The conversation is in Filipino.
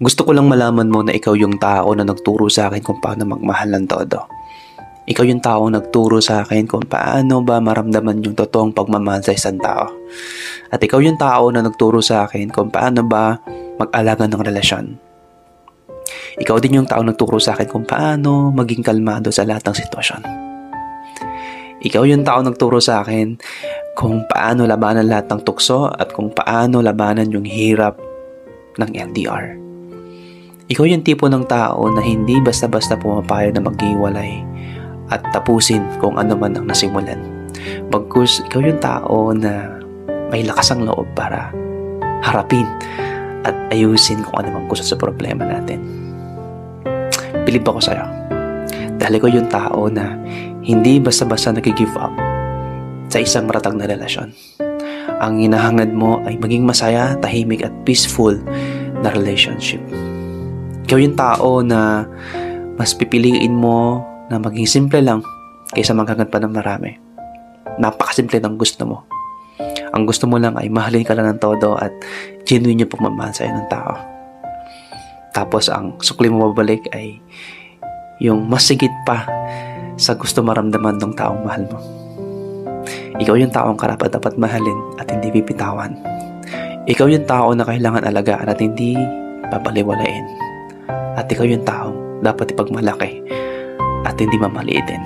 Gusto ko lang malaman mo na ikaw yung tao na nagturo sa akin kung paano magmahal ng todo. Ikaw yung tao nagturo sa akin kung paano ba maramdaman yung totoong pagmamahal sa isang tao. At ikaw yung tao na nagturo sa akin kung paano ba mag-alaga ng relasyon. Ikaw din yung tao nagturo sa akin kung paano maging kalmado sa lahat ng sitwasyon. Ikaw yung tao nagturo sa akin kung paano labanan lahat ng tukso at kung paano labanan yung hirap ng LDR. Ikaw yung tipo ng tao na hindi basta-basta pumapayag na maghiwalay at tapusin kung ano man ang nasimulan. Bagkus, ikaw yung tao na may lakas ang loob para harapin at ayusin kung ano man kusa sa problema natin. Bilib ako sa'yo. Dahil ikaw yung tao na hindi basta-basta nag-give up sa isang matatag na relasyon. Ang hinahangad mo ay maging masaya, tahimik at peaceful na relationship. Ikaw yung tao na mas pipiliin mo na maging simple lang kaysa maghangad pa ng marami. Napakasimple ng gusto mo. Ang gusto mo lang ay mahalin ka lang ng todo at genuine yung pagmamahal sa'yo ng tao. Tapos ang sukli mo mabalik ay yung mas sigit pa sa gusto maramdaman ng taong mahal mo. Ikaw yung taong karapat dapat mahalin at hindi bibitawan. Ikaw yung tao na kailangan alagaan at hindi babaliwalain. At ikaw yung taong dapat ipagmalaki at hindi mamaliitin.